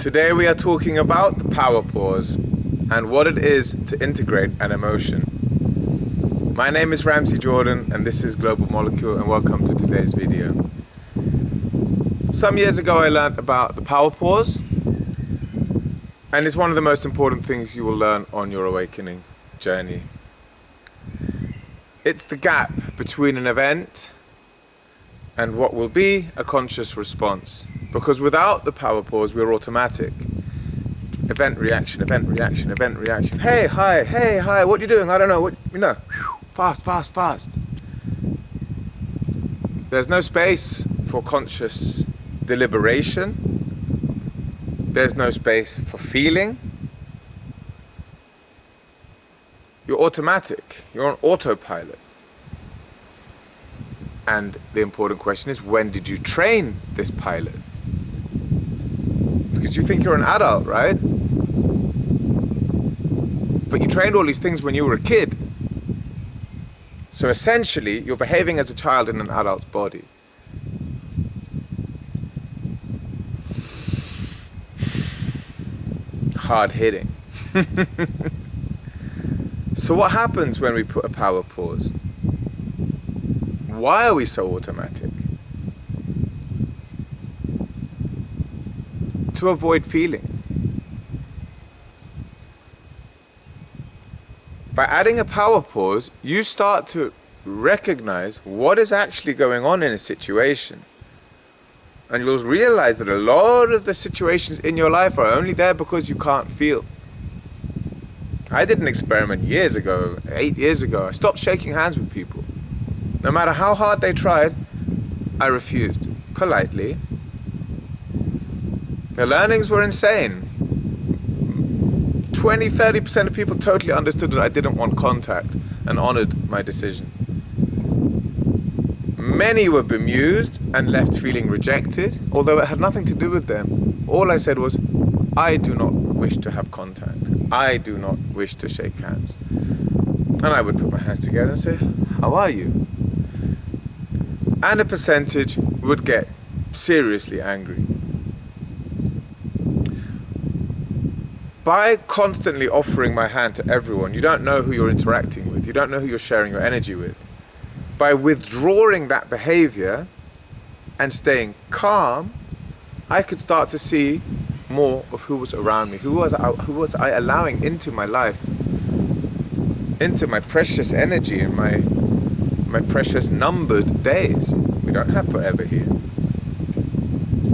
Today we are talking about the power pause and what it is to integrate an emotion. My name is Ramsey Jordan and this is Global Molecule, and welcome to today's video. Some years ago I learned about the power pause, and it's one of the most important things you will learn on your awakening journey. It's the gap between an event and what will be a conscious response. Because without the power pause, we're automatic. Event, reaction, event, reaction, event, reaction. Hey, hi, what are you doing? I don't know, fast. There's no space for conscious deliberation. There's no space for feeling. You're automatic, you're on autopilot. And the important question is, when did you train this pilot? Because you think you're an adult, right? But you trained all these things when you were a kid. So essentially, you're behaving as a child in an adult's body. Hard hitting. So what happens when we put a power pause? Why are we so automatic? To avoid feeling. By adding a power pause, you start to recognize what is actually going on in a situation. And you'll realize that a lot of the situations in your life are only there because you can't feel. I did an experiment years ago, 8 years ago. I stopped shaking hands with people. No matter how hard they tried, I refused, politely. The learnings were insane. 20-30% of people totally understood that I didn't want contact and honored my decision. Many were bemused and left feeling rejected, although it had nothing to do with them. All I said was, I do not wish to have contact. I do not wish to shake hands. And I would put my hands together and say, how are you? And a percentage would get seriously angry. By constantly offering my hand to everyone, you don't know who you're interacting with, you don't know who you're sharing your energy with. By withdrawing that behavior and staying calm, I could start to see more of who was around me, who was I allowing into my life, into my precious energy and my precious numbered days. We don't have forever here.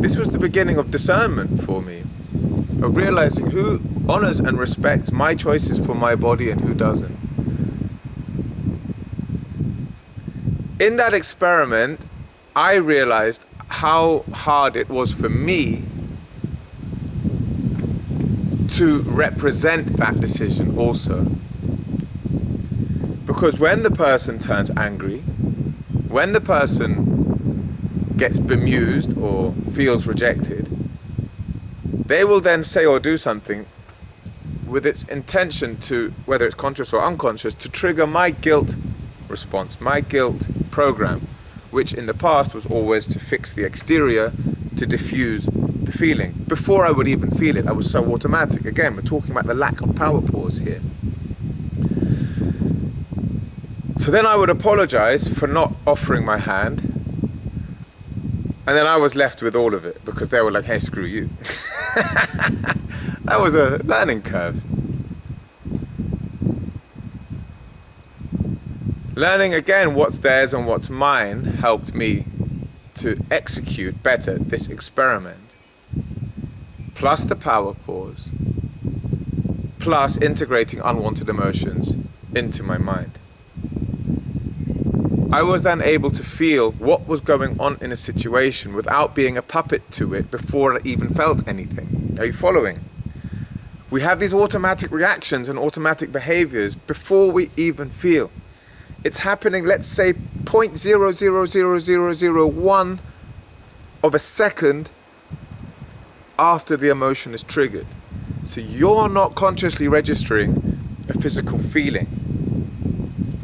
This was the beginning of discernment for me, of realizing who honors and respects my choices for my body and who doesn't. In that experiment, I realized how hard it was for me to represent that decision also. Because when the person turns angry, when the person gets bemused or feels rejected, they will then say or do something with its intention to, whether it's conscious or unconscious, to trigger my guilt response, my guilt program, which in the past was always to fix the exterior, to diffuse the feeling. Before I would even feel it, I was so automatic. Again, we're talking about the lack of power pause here. So then I would apologize for not offering my hand, and then I was left with all of it because they were like, hey, screw you. That was a learning curve. Learning again what's theirs and what's mine helped me to execute better this experiment. Plus the power pause, plus integrating unwanted emotions into my mind. I was then able to feel what was going on in a situation without being a puppet to it before I even felt anything. Are you following? We have these automatic reactions and automatic behaviors before we even feel. It's happening, let's say, 0.000001 of a second after the emotion is triggered. So you're not consciously registering a physical feeling,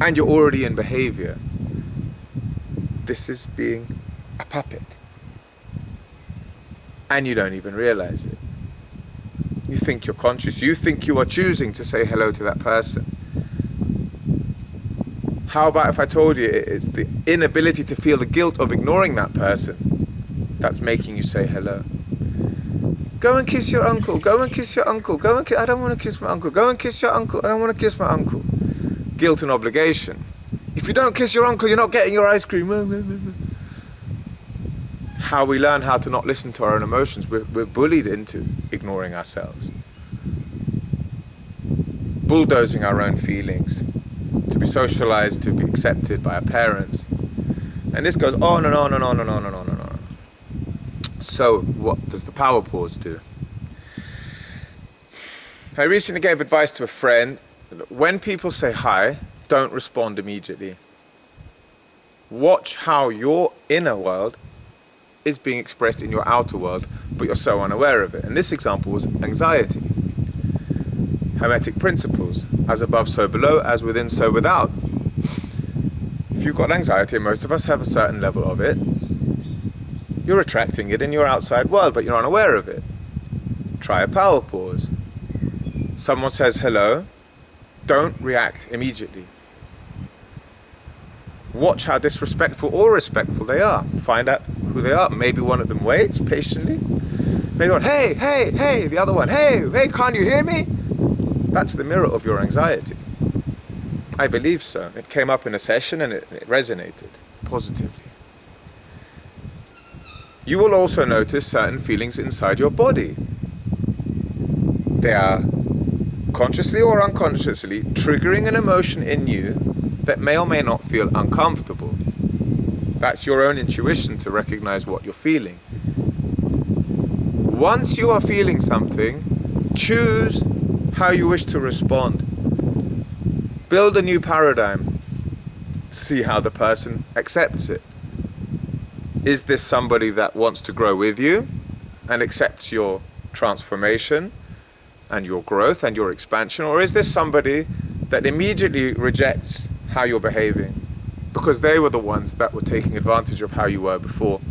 and you're already in behavior. This is being a puppet. And you don't even realize it. You think you're conscious. You think you are choosing to say hello to that person. How about if I told you it's the inability to feel the guilt of ignoring that person that's making you say hello? Go and kiss your uncle. Go and kiss your uncle. I don't want to kiss my uncle. Go and kiss your uncle. I don't want to kiss my uncle. Guilt and obligation. If you don't kiss your uncle, you're not getting your ice cream. How we learn how to not listen to our own emotions. We're bullied into ignoring ourselves. Bulldozing our own feelings. To be socialized, to be accepted by our parents. And this goes on and on and on and on and on and on. So what does the power pause do? I recently gave advice to a friend. When people say hi, don't respond immediately. Watch how your inner world is being expressed in your outer world, but you're so unaware of it. And this example was anxiety. Hermetic principles, as above, so below, as within, so without. If you've got anxiety, and most of us have a certain level of it, you're attracting it in your outside world, but you're unaware of it. Try a power pause. Someone says hello, don't react immediately. Watch how disrespectful or respectful they are. Find out who they are. Maybe one of them waits patiently. Maybe one, hey, hey, hey. The other one, hey, hey, can't you hear me? That's the mirror of your anxiety. I believe so. It came up in a session and it resonated positively. You will also notice certain feelings inside your body. They are consciously or unconsciously triggering an emotion in you that may or may not feel uncomfortable. That's your own intuition to recognize what you're feeling. Once you are feeling something, choose how you wish to respond. Build a new paradigm. See how the person accepts it. Is this somebody that wants to grow with you and accepts your transformation and your growth and your expansion? Or is this somebody that immediately rejects how you're behaving because they were the ones that were taking advantage of how you were before?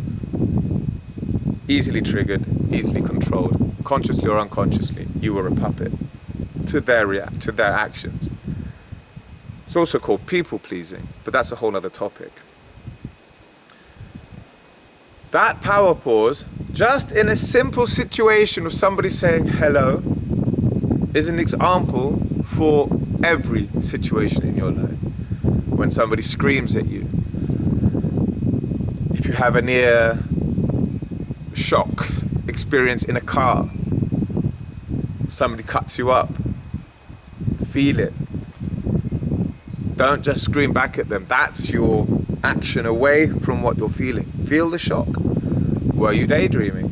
Easily triggered, easily controlled, consciously or unconsciously, you were a puppet to their actions. It's also called people pleasing, but that's a whole other topic. That power pause, just in a simple situation of somebody saying hello, is an example for every situation in your life. When somebody screams at you, if you have a near shock experience in a car, somebody cuts you up, feel it. Don't just scream back at them. That's your action away from what you're feeling. Feel the shock. Were you daydreaming?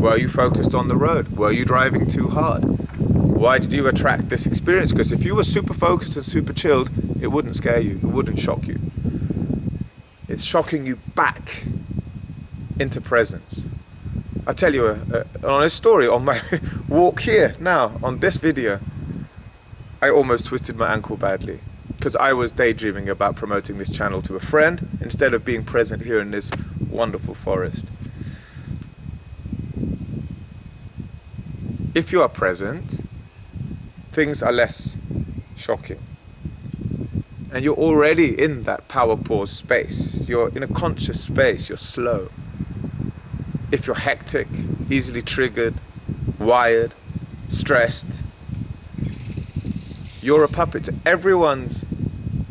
Were you focused on the road? Were you driving too hard? Why did you attract this experience? Because if you were super focused and super chilled, it wouldn't scare you. It wouldn't shock you. It's shocking you back into presence. I'll tell you an honest story. On my walk here now, on this video, I almost twisted my ankle badly because I was daydreaming about promoting this channel to a friend instead of being present here in this wonderful forest. If you are present, things are less shocking. And you're already in that power pause space. You're in a conscious space, you're slow. If you're hectic, easily triggered, wired, stressed, you're a puppet to everyone's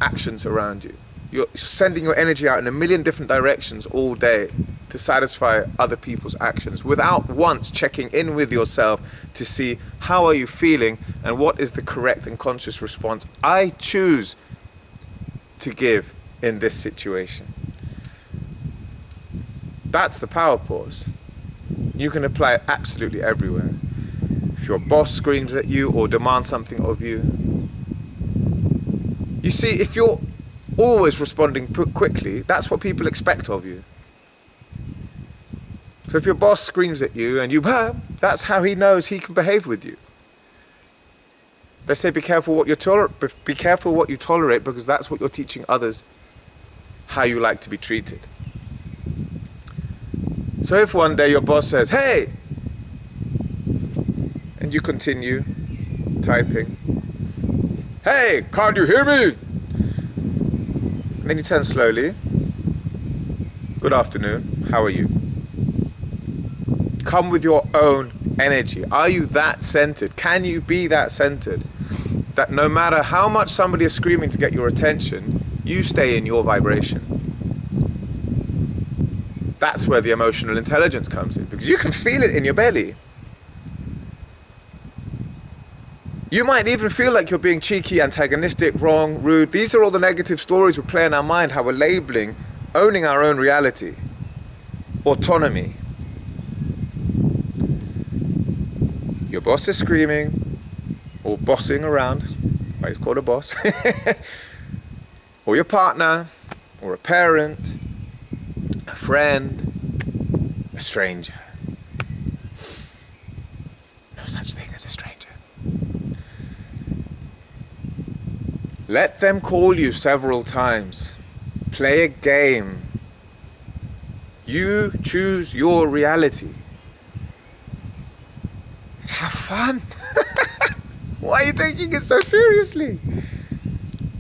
actions around you. You're sending your energy out in a million different directions all day to satisfy other people's actions without once checking in with yourself to see how are you feeling and what is the correct and conscious response I choose to give in this situation. That's the power pause. You can apply it absolutely everywhere. If your boss screams at you or demands something of you. You see, if you're always responding quickly, that's what people expect of you. So if your boss screams at you and you, that's how he knows he can behave with you. They say be careful what you tolerate because that's what you're teaching others how you like to be treated. So if one day your boss says, hey, and And you continue typing. Hey, can't you hear me? And then you turn slowly. Good afternoon, how are you? Come with your own energy. Are you that centered? Can you be that centered? That no matter how much somebody is screaming to get your attention, you stay in your vibration. That's where the emotional intelligence comes in, because you can feel it in your belly. You might even feel like you're being cheeky, antagonistic, wrong, rude. These are all the negative stories we play in our mind, how we're labeling, owning our own reality. Autonomy. Your boss is screaming, or bossing around, why he's called a boss, or your partner, or a parent, a friend, a stranger. No such thing as a stranger. Let them call you several times. Play a game. You choose your reality. Have fun. Why are you taking it so seriously?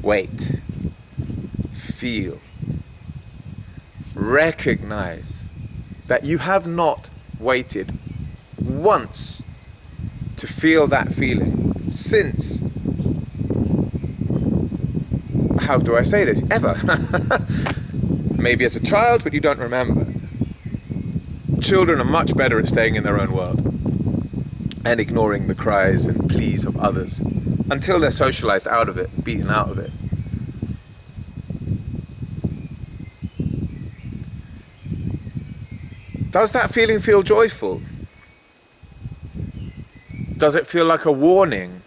Wait. Feel. Recognize that you have not waited once to feel that feeling since, how do I say this? Ever. Maybe as a child, but you don't remember. Children are much better at staying in their own world and ignoring the cries and pleas of others until they're socialized out of it, beaten out of it. Does that feeling feel joyful? Does it feel like a warning?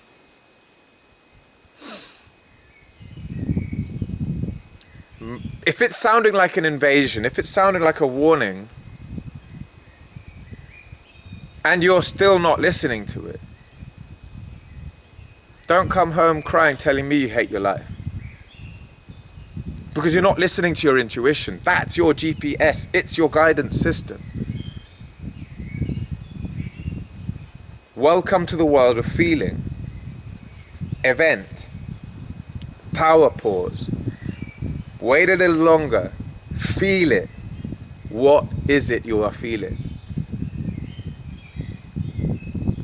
If it's sounding like an invasion, if it's sounding like a warning, and you're still not listening to it, don't come home crying telling me you hate your life. Because you're not listening to your intuition. That's your GPS. It's your guidance system. Welcome to the world of feeling. Event. Power pause. Wait a little longer. Feel it. What is it you are feeling?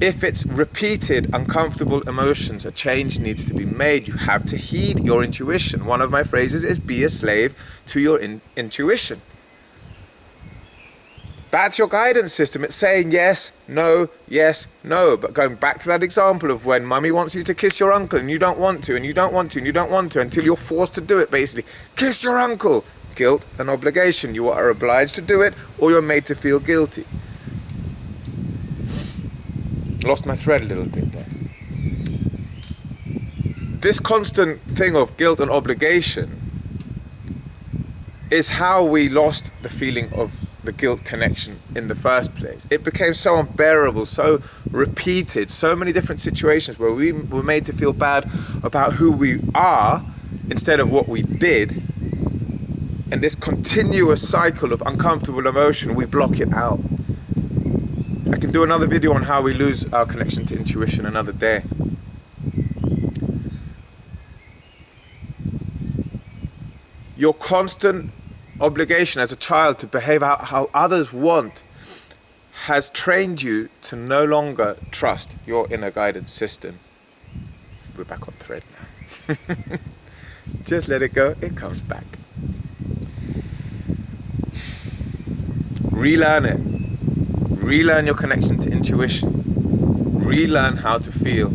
If it's repeated, uncomfortable emotions, a change needs to be made. You have to heed your intuition. One of my phrases is be a slave to your intuition. That's your guidance system. It's saying yes, no, yes, no. But going back to that example of when mummy wants you to kiss your uncle and you don't want to, and you don't want to, and you don't want to, until you're forced to do it, basically. Kiss your uncle. Guilt and obligation. You are obliged to do it, or you're made to feel guilty. Lost my thread a little bit there. This constant thing of guilt and obligation is how we lost the feeling of the guilt connection in the first place. It became so unbearable, so repeated, so many different situations where we were made to feel bad about who we are instead of what we did. And this continuous cycle of uncomfortable emotion, we block it out. I can do another video on how we lose our connection to intuition another day. Your constant obligation as a child to behave how others want has trained you to no longer trust your inner guidance system. We're back on thread now. Just let it go, it comes back. Relearn it. Relearn your connection to intuition. Relearn how to feel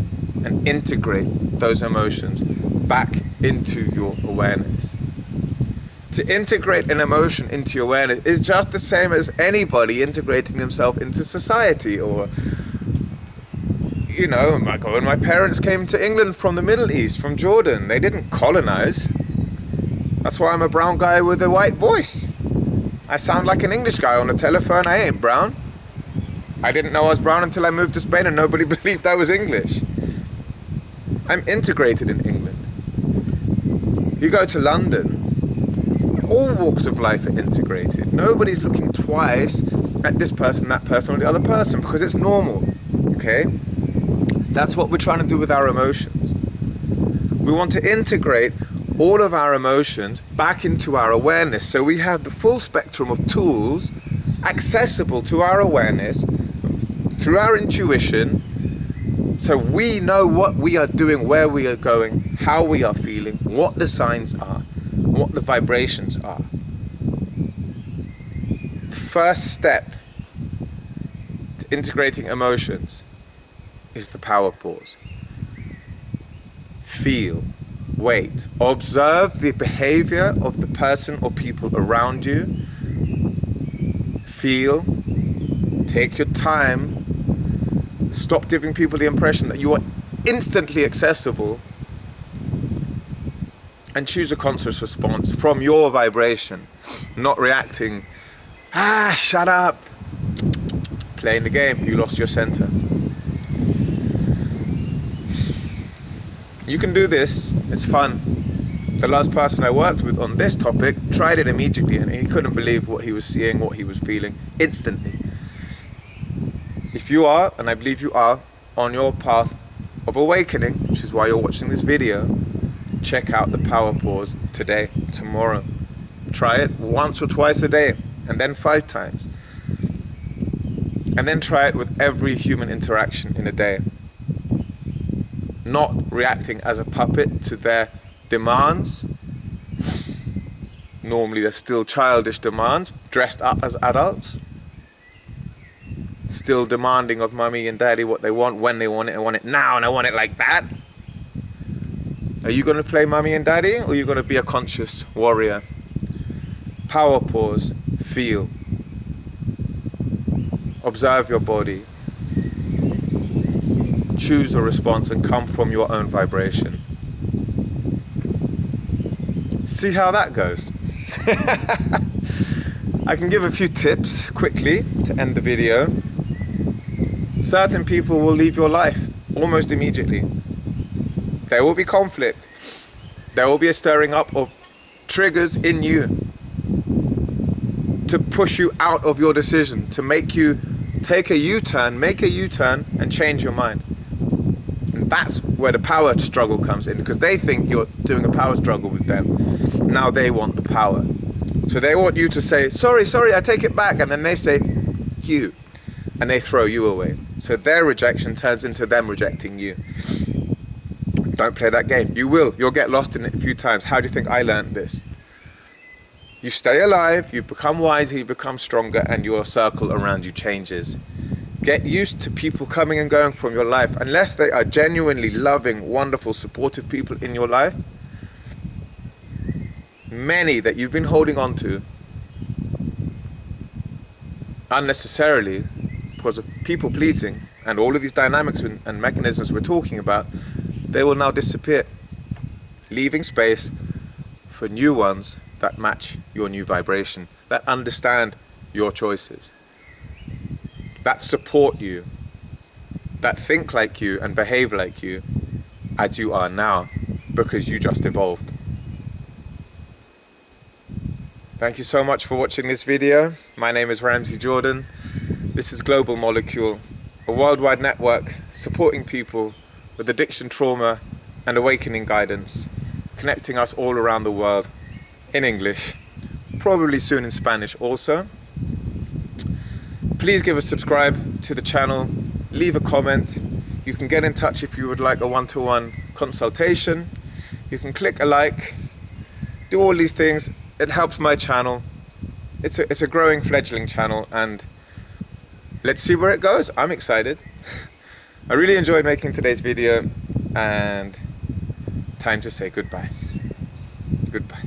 and integrate those emotions back into your awareness. To integrate an emotion into your awareness is just the same as anybody integrating themselves into society. Or, you know, when my parents came to England from the Middle East, from Jordan, they didn't colonize. That's why I'm a brown guy with a white voice. I sound like an English guy on the telephone. I ain't brown. I didn't know I was brown until I moved to Spain and nobody believed I was English. I'm integrated in England. You go to London, all walks of life are integrated. Nobody's looking twice at this person, that person, or the other person because it's normal, okay? That's what we're trying to do with our emotions. We want to integrate all of our emotions back into our awareness, so we have the full spectrum of tools accessible to our awareness through our intuition, so we know what we are doing, where we are going, how we are feeling, what the signs are, what the vibrations are. The first step to integrating emotions is the power pause. Feel, wait, observe the behavior of the person or people around you. Feel, take your time, stop giving people the impression that you are instantly accessible, and choose a conscious response from your vibration, not reacting, shut up, playing the game, you lost your center. You can do this, it's fun. The last person I worked with on this topic tried it immediately, and he couldn't believe what he was seeing, what he was feeling, instantly. If you are, and I believe you are, on your path of awakening, which is why you're watching this video, check out the power pause today, tomorrow. Try it once or twice a day, and then 5 times. And then try it with every human interaction in a day. Not reacting as a puppet to their demands. Normally they're still childish demands, dressed up as adults. Still demanding of mommy and daddy what they want, when they want it, and want it now, and I want it like that. Are you going to play mommy and daddy, or are you going to be a conscious warrior? Power pause, feel. Observe your body. Choose a response and come from your own vibration. See how that goes. I can give a few tips quickly to end the video. Certain people will leave your life almost immediately. There will be conflict. There will be a stirring up of triggers in you to push you out of your decision, to make you take a U-turn, make a U-turn and change your mind. And that's where the power struggle comes in, because they think you're doing a power struggle with them. Now they want the power. So they want you to say, sorry, I take it back. And then they say, you. And they throw you away. So their rejection turns into them rejecting you. Don't play that game. You will. You'll get lost in it a few times. How do you think I learned this? You stay alive, you become wiser, you become stronger, and your circle around you changes. Get used to people coming and going from your life. Unless they are genuinely loving, wonderful, supportive people in your life, many that you've been holding on to unnecessarily because of people pleasing and all of these dynamics and mechanisms we're talking about, they will now disappear, leaving space for new ones that match your new vibration, that understand your choices, that support you, that think like you and behave like you as you are now, because you just evolved. Thank you so much for watching this video. My name is Ramsey Jordan. This is Global Molecule, a worldwide network supporting people with addiction, trauma and awakening guidance, connecting us all around the world in English, probably soon in Spanish also. Please give a subscribe to the channel, leave a comment. You can get in touch if you would like a one-to-one consultation. You can click a like, do all these things. It helps my channel. It's a growing fledgling channel, and let's see where it goes. I'm excited. I really enjoyed making today's video, and time to say goodbye. Goodbye.